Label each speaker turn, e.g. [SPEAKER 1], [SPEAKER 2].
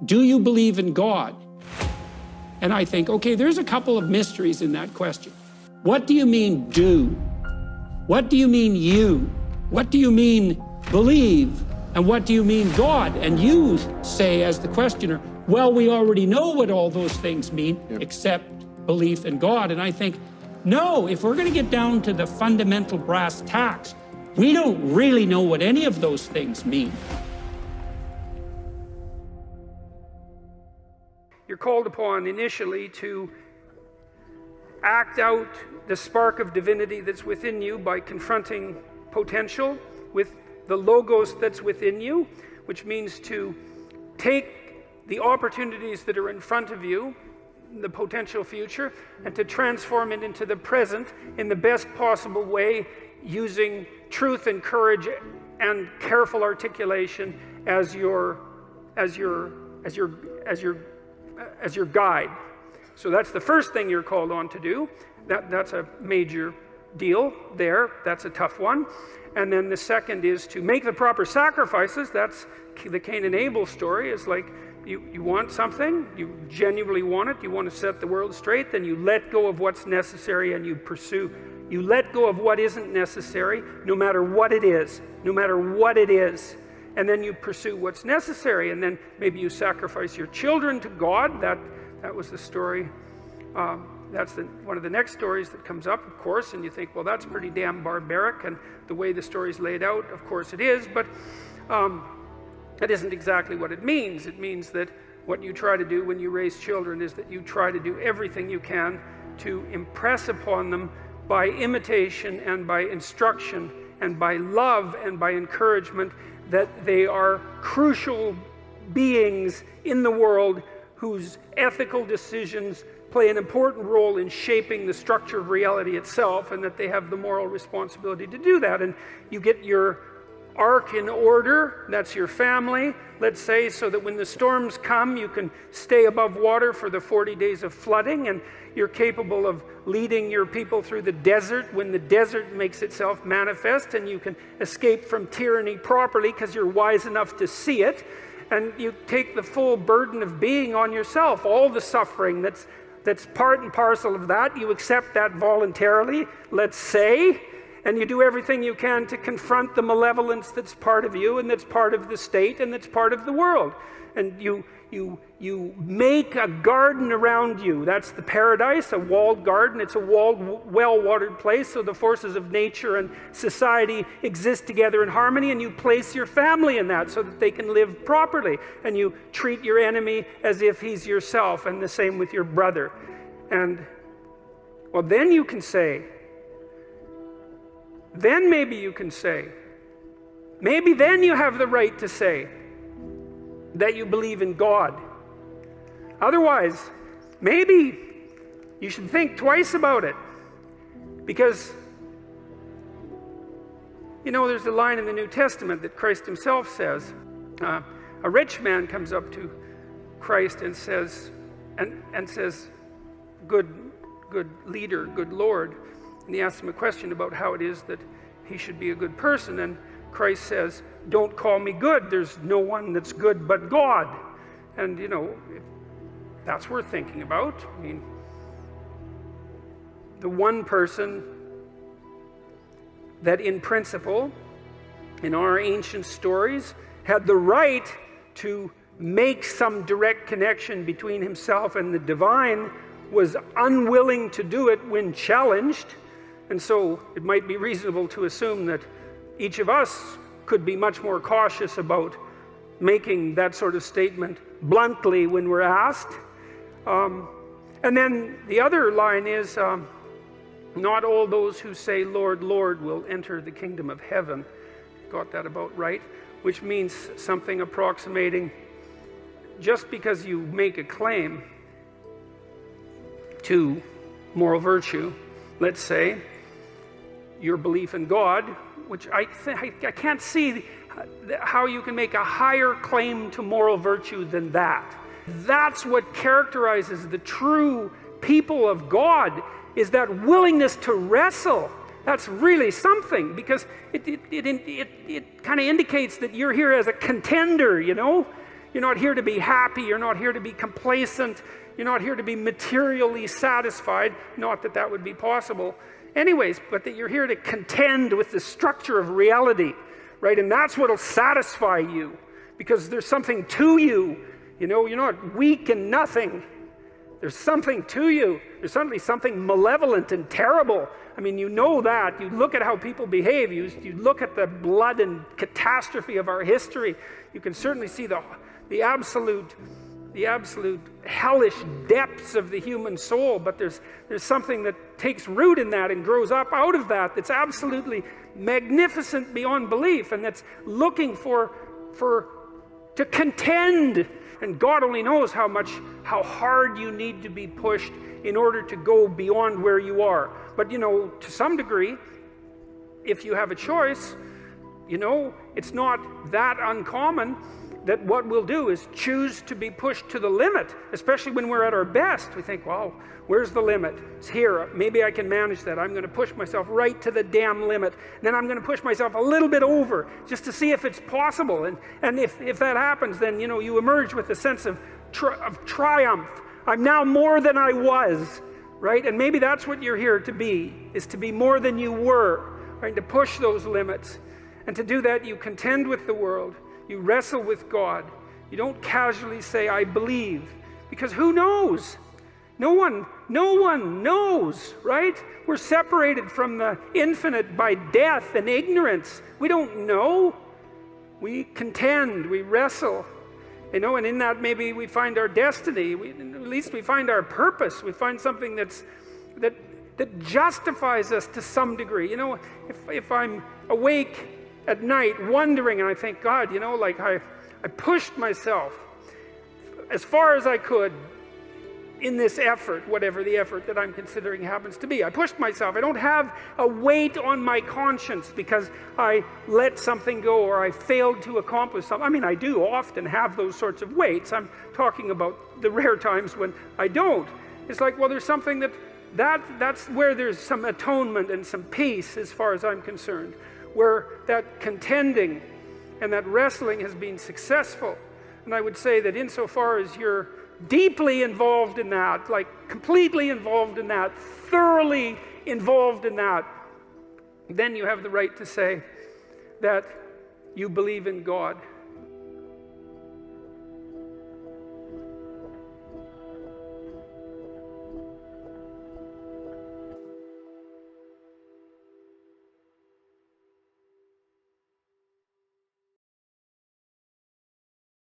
[SPEAKER 1] do you believe in God? And I think, okay, there's a couple of mysteries in that question. What do you mean do? What do you mean you? What do you mean believe? And what do you mean God? And you say as the questioner, well, we already know what all those things mean, except belief in God. And I think, no, if we're going to get down to the fundamental brass tacks, we don't really know what any of those things mean.
[SPEAKER 2] You're called upon initially to act out the spark of divinity that's within you by confronting potential with the logos that's within you, which means to take the opportunities that are in front of you, the potential future, and to transform it into the present in the best possible way, using truth and courage and careful articulation as your guide. So that's the first thing you're called on to do. That's a major deal there. That's a tough one. And then the second is to make the proper sacrifices. That's the Cain and Abel story. It's like you want something, you genuinely want it, you want to set the world straight, then you let go of what's necessary and you pursue. You let go of what isn't necessary, no matter what it is, no matter what it is. And then you pursue what's necessary, and then maybe you sacrifice your children to God. That was the story. That's one of the next stories that comes up, of course, and you think, well, that's pretty damn barbaric, and the way the story's laid out, of course it is, but that isn't exactly what it means. It means that what you try to do when you raise children is that you try to do everything you can to impress upon them by imitation and by instruction and by love and by encouragement that they are crucial beings in the world whose ethical decisions play an important role in shaping the structure of reality itself, and that they have the moral responsibility to do that. And you get your ark in order, that's your family, let's say, so that when the storms come, you can stay above water for the 40 days of flooding, and you're capable of leading your people through the desert when the desert makes itself manifest, and you can escape from tyranny properly because you're wise enough to see it, and you take the full burden of being on yourself, all the suffering that's part and parcel of that. You accept that voluntarily, let's say, and you do everything you can to confront the malevolence that's part of you and that's part of the state and that's part of the world. And you make a garden around you. That's the paradise, a walled garden. It's a walled, well-watered place, so the forces of nature and society exist together in harmony, and you place your family in that so that they can live properly. And you treat your enemy as if he's yourself, and the same with your brother. And, well, then you can say, then maybe you can say, maybe then you have the right to say that you believe in God. Otherwise, maybe you should think twice about it. Because, you know, there's a line in the New Testament that Christ himself says. A rich man comes up to Christ and says, good leader, good Lord. And he asks him a question about how it is that he should be a good person. And Christ says, don't call me good. There's no one that's good but God. And, you know, that's worth thinking about. I mean, the one person that in principle, in our ancient stories, had the right to make some direct connection between himself and the divine was unwilling to do it when challenged. And so it might be reasonable to assume that each of us could be much more cautious about making that sort of statement bluntly when we're asked. And then the other line is, not all those who say, Lord, Lord, will enter the kingdom of heaven. Got that about right? Which means something approximating, just because you make a claim to moral virtue, let's say, your belief in God, which I can't see how you can make a higher claim to moral virtue than that. That's what characterizes the true people of God, is that willingness to wrestle. That's really something, because it kind of indicates that you're here as a contender, you know? You're not here to be happy. You're not here to be complacent. You're not here to be materially satisfied. Not that that would be possible anyways, but that you're here to contend with the structure of reality, right? And that's what will satisfy you, because there's something to you. You know, you're not weak and nothing. There's something to you. There's suddenly something malevolent and terrible. I mean, you know that. You look at how people behave. You look at the blood and catastrophe of our history. You can certainly see the absolute hellish depths of the human soul. But there's something that takes root in that and grows up out of that that's absolutely magnificent beyond belief, and that's looking to contend. And God only knows how hard you need to be pushed in order to go beyond where you are. But, you know, to some degree, if you have a choice, you know, it's not that uncommon that what we'll do is choose to be pushed to the limit, especially when we're at our best. We think, well, where's the limit? It's here. Maybe I can manage that. I'm going to push myself right to the damn limit. And then I'm going to push myself a little bit over just to see if it's possible. And if that happens, then, you know, you emerge with a sense of triumph. I'm now more than I was, right? And maybe that's what you're here to be, is to be more than you were, right? To push those limits. And to do that, you contend with the world. You wrestle with God. You don't casually say, I believe, because who knows? No one knows, right? We're separated from the infinite by death and ignorance. We don't know. We contend, we wrestle, you know, and in that maybe we find our destiny. At least we find our purpose. We find something that justifies us to some degree. You know, if I'm awake at night wondering and I think, God, you know, like I pushed myself as far as I could in this effort, whatever the effort that I'm considering happens to be. I pushed myself. I don't have a weight on my conscience because I let something go or I failed to accomplish something. I mean, I do often have those sorts of weights. I'm talking about the rare times when I don't. It's like, well, there's something that's where there's some atonement and some peace as far as I'm concerned, where that contending and that wrestling has been successful. And I would say that insofar as you're deeply involved in that, like completely involved in that, thoroughly involved in that, then you have the right to say that you believe in God.